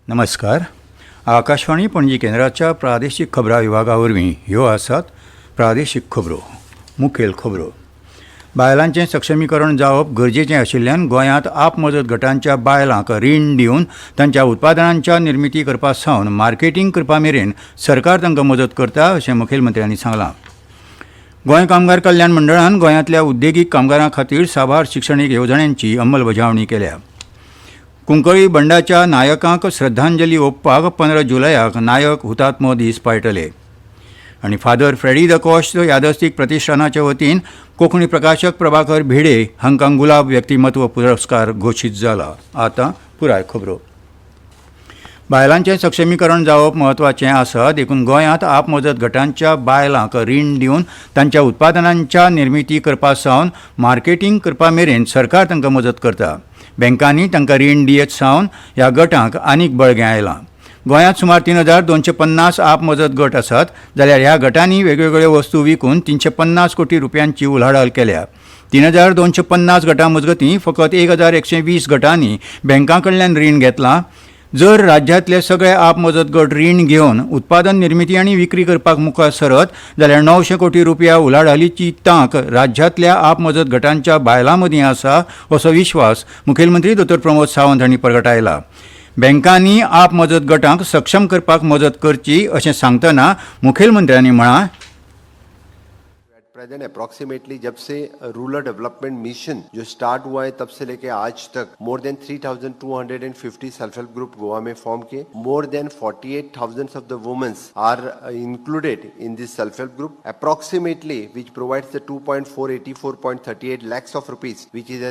नमस्कार. आकाशवाणी पणजी केंद्राच्या प्रादेशीक खबरां विभागा वरवीं ह्यो आसात प्रादेशीक खबरो. मुखेल खबरो. बायलांचें सक्षमीकरण जावप गरजेचें आशिल्ल्यान गोंयांत आपमजत गटांच्या बायलांक रीण दिवन तांच्या उत्पादनांच्या निर्मिती करपा सावन मार्केटिंग करपा मेरेन सरकार तांकां मजत करता अशें मुखेलमंत्र्यांनी सांगलां. गोंय कामगार कल्याण मंडळान गोंयांतल्या उद्देगीक कामगारां खातीर साबार शिक्षणीक येवजण्यांची अंमलबजावणी केल्या. कुंकळी बंडाच्या नायकांक श्रद्धांजली ओंपपाक 15 जुलयाक नायक हुतात्मो दीस पाळटले. आनी फादर फ्रेडी द कॉस्ट यादस्तीक प्रतिश्ठानाच्या वतीन कोंकणी प्रकाशक प्रभाकर भिडे हांकां गुलाब व्यक्तिमत्व पुरस्कार घोशीत जाला. आतां पुराय खबरो. बायलांचें सक्षमीकरण जावप म्हत्वाचें आसा. देखून गोंयांत आपमजत गटांच्या बायलांक रीण दिवन तांच्या उत्पादनांच्या निर्मिती करपा सावन मार्केटिंग करपा मेरेन सरकार तांकां मजत करता. बँकांनी तांकां रीण दियत सावन ह्या गटांक आनीक बळगें आयलां. गोंयांत सुमार 3250 आपमजत गट आसात. जाल्यार ह्या गटांनी वेगवेगळ्यो वस्तू विकून 350 कोटी रुपयांची उलाढाल केल्या. 3250 गटां मजगतीं फकत 1120 गटांनी बँकां कडल्यान रीण घेतलां. जर राज्यांतले सगळे आपमजत गट रीण घेवन उत्पादन निर्मिती आनी विक्री करपाक मुखार सरत जाल्यार 900 कोटी रुपया उलाढालीची तांक राज्यांतल्या आपमजत गटांच्या बायलां मदीं आसा असो विश्वास मुखेलमंत्री डॉ. प्रमोद सावंत हांणी प्रगटायला. बँकांनी आपमजत गटांक सक्षम करपाक मजत करची अशें सांगतना मुखेलमंत्र्यांनी म्हळां, प्रेजेंट अप्रॉक्सीमेटली जब से रूरल डेवलपमेंट मिशन जो स्टार्ट हुआ है तब से लेके आज तक more than 3250 self help group Goa में फॉर्म किए. More than 48,000 of the womens are included in this self help group approximately which provides the 2.484.38 lakhs of rupees which is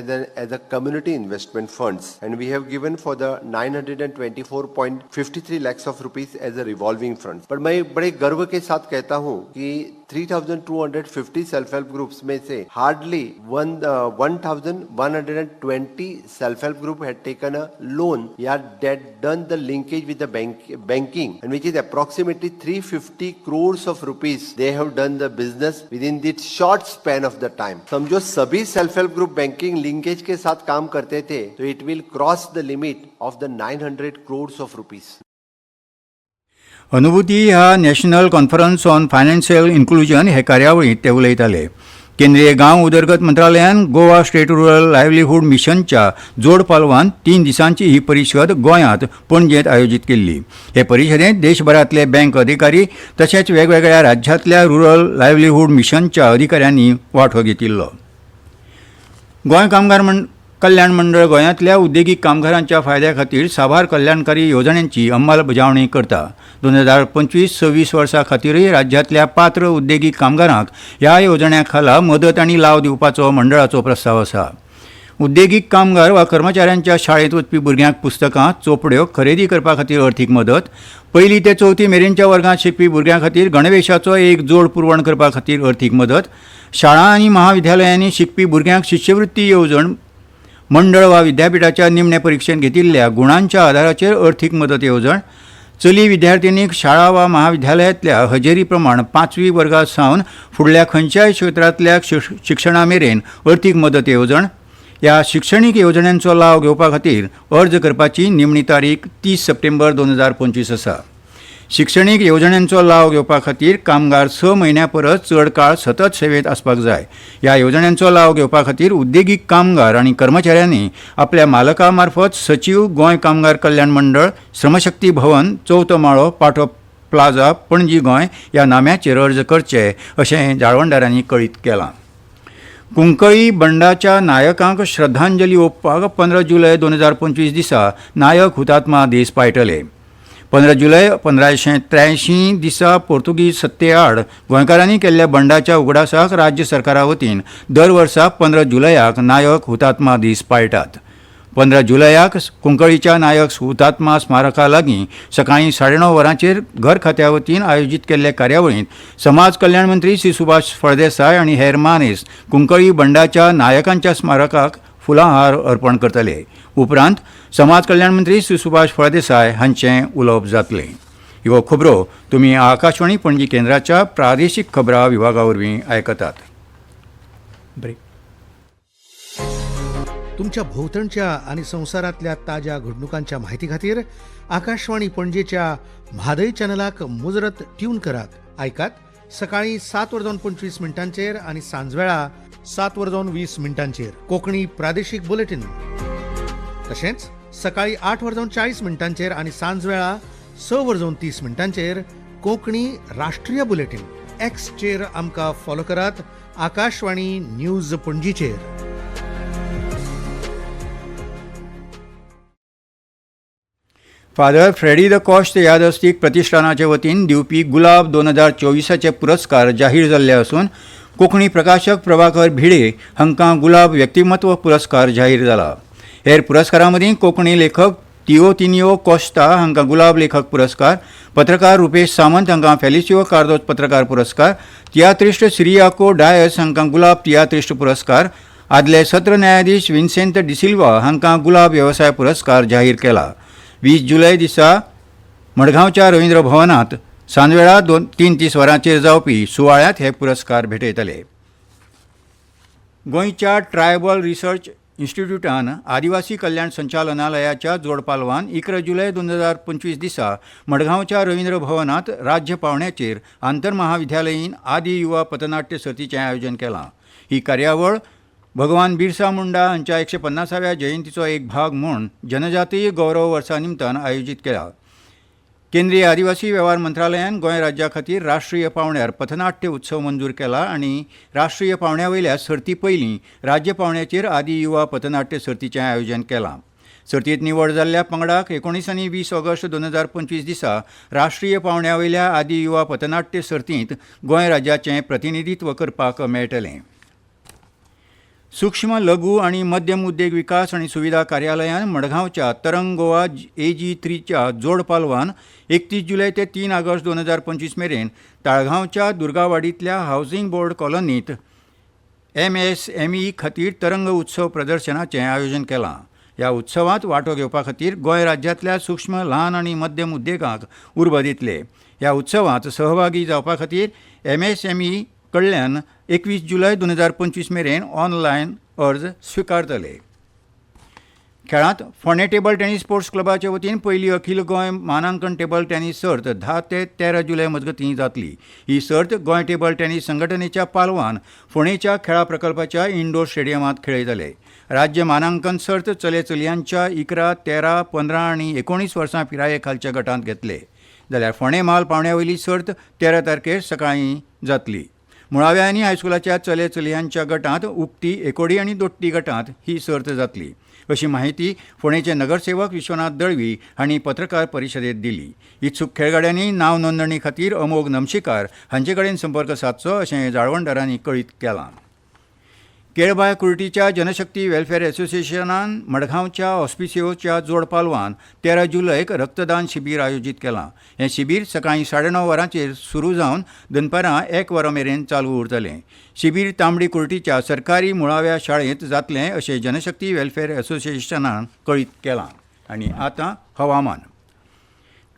as a community investment funds, and we have given for the 924.53 lakhs of rupees as a revolving funds. पर मैं बड़े गर्व के साथ कहता हूँ कि 3250 self help groups में से hardly 1120 self help group had taken a loan या that done the linkage with the banking, and which is approximately 350 crores of rupees they have done the business within this short span of the time. समझो सभी self help group banking linkage के साथ काम करते थे तो it will cross the limit of the 900 crores of rupees. अनुभूती ह्या national conference on financial inclusion हे कार्यावळींत ते उलयताले. केंद्रीय गांव उदरगत मंत्रालयान गोवा स्टेट रुरल लायव्हलीहूड मिशनच्या जोड पालवान 3 दिसांची ही परिशद गोंयांत पणजेंत आयोजीत केल्ली. हे परिशदेंत देशभरांतले बँक अधिकारी तशेंच वेगवेगळ्या राज्यांतल्या रुरल लायव्हलीहूड मिशनच्या अधिकाऱ्यांनी वांटो घेतिल्लो. गोंय कामगार कल्याण मंडळ गोंयांतल्या उद्देगीक कामगारांच्या फायद्या खातीर साबार कल्याणकारी येवजण्यांची अंमलबजावणी करता. 2025-26 वर्सा खातीरय राज्यांतल्या पात्र उद्देगीक कामगारांक ह्या येवजण्या खाला मदत आनी लाव दिवपाचो मंडळाचो प्रस्ताव आसा. उद्देगीक कामगार वा कर्मचाऱ्यांच्या शाळेंत वचपी भुरग्यांक पुस्तकां, चोपड्यो खरेदी करपा खातीर अर्थीक मदत, 1ली ते 4थी मेरेनच्या वर्गांत शिकपी भुरग्यां खातीर गणवेशाचो एक जोड पुरवण करपा खातीर अर्थीक मदत, शाळा आनी महाविद्यालयांनी शिकपी भुरग्यांक शिश्यवृत्ती येवजण, मंडळ वा विद्यापीठाच्या निमणे परीक्षेंत घेतिल्ल्या गुणांच्या आदाराचेर अर्थीक मदत येवजण, चली विद्यार्थिनीक शाळा वा महाविद्यालयांतल्या हजेरी प्रमाण 5वी वर्गा सावन फुडल्या खंयच्याय क्षेत्रांतल्या शिक्षणा मेरेन अर्थीक मदत येवजण. ह्या शिक्षणीक येवजण्यांचो लाव घेवपा खातीर अर्ज करपाची निमणी तारीख 30 सप्टेंबर 2025 आसा. शिक्षणीक येवजण्यांचो लाव घेवपा खातीर कामगार 6 म्हयन्यां परस चड काळ सतत सेवेंत आसपाक जाय. ह्या येवजण्यांचो लाव घेवपा खातीर उद्देगीक कामगार आनी कर्मचाऱ्यांनी आपल्या मालका मार्फत सचीव गोंय कामगार कल्याण मंडळ, श्रमशक्ती भवन, 4थो माळो, पाठो प्लाझा, पणजी गोंय ह्या नाम्याचेर अर्ज करचे अशें जाळवणदारांनी कळीत केलां. कुंकळी बंडाच्या नायकांक श्रद्धांजली ओंपपाक 15 जुलय 2025 दिसा नायक हुतात्मा दीस पाळटले. 15 जुलय 1583 दिसा पोर्तुगीज सत्ते आड गोंयकारांनी केल्ल्या बंडाच्या उगडासाक राज्य सरकारा वतीन दर वर्सा 15 जुलयाक नायक हुतात्मा दीस पाळटात. 15 जुलयाक कुंकळीच्या नायक हुतात्मा स्मारका लागीं सकाळीं 9:30 वरांचेर घर खात्या वतीन आयोजीत केल्ले कार्यावळींत समाज कल्याण मंत्री श्री सुभाष फळदेसाय आनी हेर मानेस्त कुंकळी बंडाच्या नायकांच्या स्मारकाक फुलांहार अर्पण करतले. उपरांत समाज कल्याण मंत्री श्री सुभाष फळदेसाय हांचें उलोवप जातलें. ह्यो खबरो तुमी आकाशवाणी पणजी केंद्राच्या प्रादेशीक खबरां विभागा वरवीं आयकतात. ब्रेक. तुमच्या भोवतणच्या आणि संवसारांतल्या ताज्या घडणुकांच्या म्हायती खातीर आकाशवाणी पणजेच्या म्हादय चॅनलाक मुजरत ट्यून करात. आयकात सकाळी 7:25 आणि सांजवेळा 7:20 कोंकणी प्रादेशीक बुलेटिन. तशेंच सकाळी 8:40 आणि सांजवेळा 6:30 कोंकणी राष्ट्रीय बुलेटिन. एक्सचेर आमकां फॉलो करात. आकाशवाणी न्यूज पणजीचेर. फादर फ्रेडी द कॉस्ट यादस्तीक प्रतिश्ठानाचे वतीन दिवपी गुलाब 2024 पुरस्कार जाहीर जाल्ले असून कोंकणी प्रकाशक प्रभाकर भिडे हांकां गुलाब व्यक्तिमत्व पुरस्कार जाहीर जाला. हेर पुरस्कारां मदीं कोंकणी लेखक तिओतिनिओ कॉस्टा हांकां गुलाब लेखक पुरस्कार, पत्रकार रुपेश सामंत हांकां फेलिसिओ कार्दोज पत्रकार पुरस्कार, तियात्रिस्ट सिरियाको डायस हांकां गुलाब तियात्रिस्ट पुरस्कार, आदले सत्र न्यायाधीश विन्सेंत डिसिल्वा हांकां गुलाब व्यवसाय पुरस्कार जाहीर केला. 20 जुलय दिसा मडगांवच्या रवींद्र भवनांत सांजवेळा 3:30 वरांचेर जावपी सुवाळ्यांत हे पुरस्कार भेटयतले. गोंयच्या ट्रायबल रिसर्च इन्स्टिट्यूटान आदिवासी कल्याण संचालनालयाच्या जोड पालवान 11 जुलय 2025 दिसा मडगांवच्या रवींद्र भवनांत राज्य पावण्याचेर आंतरमहाविद्यालयीन आदी युवा पथनाट्य सर्तीचें आयोजन केलां. ही कार्यावळ भगवान बिरसा मुंडा हांच्या 150व्या जयंतीचो एक भाग म्हूण जनजातीय गौरव वर्सा निमतान आयोजीत केला. केंद्रीय आदिवासी वेव्हार मंत्रालयान गोंय राज्या खातीर राष्ट्रीय पावण्यार पथनाट्य उत्सव मंजूर केला आनी राष्ट्रीय पावण्या वयल्या सर्ती पयलीं राज्य पावण्याचेर आदी युवा पथनाट्य सर्तीचें आयोजन केलां. सर्तींत निवड जाल्ल्या पंगडाक 19 आनी 20 ऑगस्ट 2025 दिसा राष्ट्रीय पावण्या वयल्या आदी युवा पथनाट्य सर्तींत गोंय राज्याचें प्रतिनिधित्व करपाक मेळटलें. सूक्ष्म लघु आणि मध्यम उद्देग विकास आणि सुविधा कार्यालयान मडगांवच्या तरंग गोवा AG3च्या जोड पालवान 31 जुलय ते 3 ऑगस्ट 2025 मेरेन ताळगांवच्या दुर्गावाडींतल्या हावसिंग बोर्ड कॉलनींत MSME खातीर तरंग उत्सव प्रदर्शनाचें आयोजन केलां. ह्या उत्सवांत वांटो घेवपा खातीर गोंय राज्यांतल्या सूक्ष्म ल्हान आनी मध्यम उद्देगांक उर्बा दितले. ह्या उत्सवांत सहभागी जावपा खातीर MSME कडल्यान 21 जुलय 2025 मेरेन ऑनलायन अर्ज स्विकारतले. खेळांत फोंडे टेबल टेनीस स्पोर्ट्स क्लबाचे वतीन पयली अखील गोंय मानांकन टेबल टेनीस सर्त 10 ते 13 जुलय मजगतीं जातली. ही सर्त गोंय टेबल टेनीस संघटनेच्या पालवान फोंडेच्या खेळा प्रकल्पाच्या इंडोर स्टेडियमांत खेळयतले. राज्य मानांकन सर्त चले चलयांच्या 11, 13, 15 आनी 19 वर्सां पिराये खालच्या गटांत घेतले. जाल्यार फोंडे म्हाल पावण्या वयली सर्त 13 तारखेर सकाळीं जातली. मुळाव्या आनी हायस्कुलाच्या चले चलयांच्या गटांत उक्ती, एकोडी आनी दोट्टी गटांत ही सर्त जातली अशी माहिती फोंडेचे नगरसेवक विश्वनाथ दळवी हांणी पत्रकार परिशदेंत दिली. इत्सूक खेळगड्यांनी नांव नोंदणी खातीर अमोग नमशीकार हांचे कडेन संपर्क सादचो अशें जाळवणदारांनी कळीत केलां. केळबाय कुर्टीच्या जनशक्ती वेलफेअर असोसिएशनान मडगांवच्या ऑस्पिसिओच्या जोड पालवान 13 जुलयक रक्तदान शिबीर आयोजीत केलां. हें शिबीर सकाळीं 9:30 वरांचेर सुरू जावन दनपारां 1 वरां मेरेन चालू उरतलें. शिबीर तांबडी कुर्टीच्या सरकारी मुळाव्या शाळेंत जातलें अशें जनशक्ती वेलफेअर असोसिएशनान कळीत केलां. आनी आतां हवामान.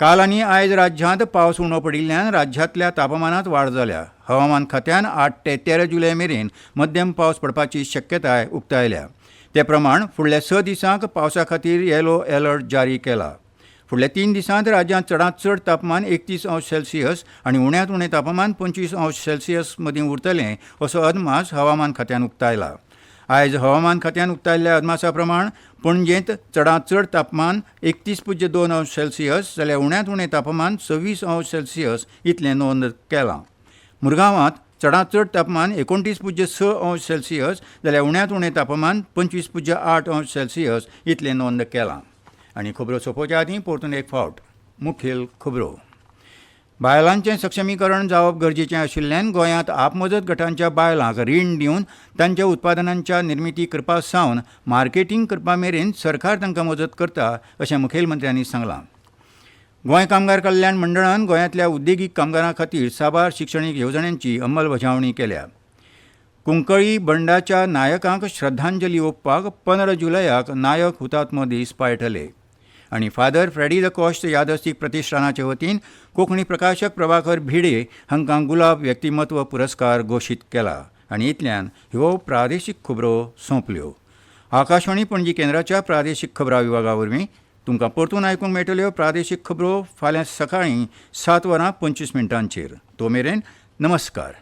काल आनी आयज राज्यांत पावस उणो पडिल्ल्यान राज्यांतल्या तापमानांत वाड जाल्या. हवामान खात्यान 8 ते 13 जुलय मेरेन मध्यम पावस पडपाची शक्यताय उक्तायल्या. ते प्रमाण फुडल्या 6 दिसांक पावसा खातीर येलो अलर्ट जारी केला. फुडल्या 3 दिसांत राज्यांत चडांत चड तापमान 31°C आनी उण्यांत उणें तापमान 25°C मदीं उरतलें असो अदमास हवामान खात्यान उक्तायला. आयज हवामान खात्यान उक्तायल्ल्या अदमासा प्रमाण पणजेंत चडांत चड तापमान 31.2°C जाल्यार उण्यांत उणें तापमान 26°C इतलें नोंद केलां. मुरगांवांत चडांत चड तापमान 29.6°C जाल्यार उण्यांत उणें तापमान 25.8°C इतलें नोंद केलां. आनी खबरो सोंपोवच्या आदीं परतून एक फावट मुखेल खबरो. बायलांचें सक्षमीकरण जावप गरजेचें आशिल्ल्यान गोंयांत आपमजत गटांच्या बायलांक रीण दिवन तांच्या उत्पादनांच्या निर्मिती करपा सावन मार्केटिंग करपा मेरेन सरकार तांकां मजत करता अशें मुखेलमंत्र्यांनी सांगलां. गोंय कामगार कल्याण मंडळान गोंयांतल्या उद्देगीक कामगारां खातीर साबार शिक्षणीक येवजण्यांची अंमलबजावणी केल्या. कुंकळी बंडाच्या नायकांक श्रद्धांजली ओंपपाक 15 जुलयाक नायक हुतात्मो दीस पायटले. आनी फादर फ्रेडी द कॉस्ट यादस्तीक प्रतिश्ठानाचे वतीन कोंकणी प्रकाशक प्रभाकर भिडे हांकां गुलाब व्यक्तिमत्व पुरस्कार घोशीत केला आनी इतल्यान ह्यो प्रादेशीक खबरो सोंपल्यो. आकाशवाणी पणजी केंद्राच्या प्रादेशीक खबरां विभागा वरवीं तुमकां परतून आयकूंक मेळटल्यो प्रादेशीक खबरो फाल्यां सकाळीं 7:25 तो मेरेन नमस्कार.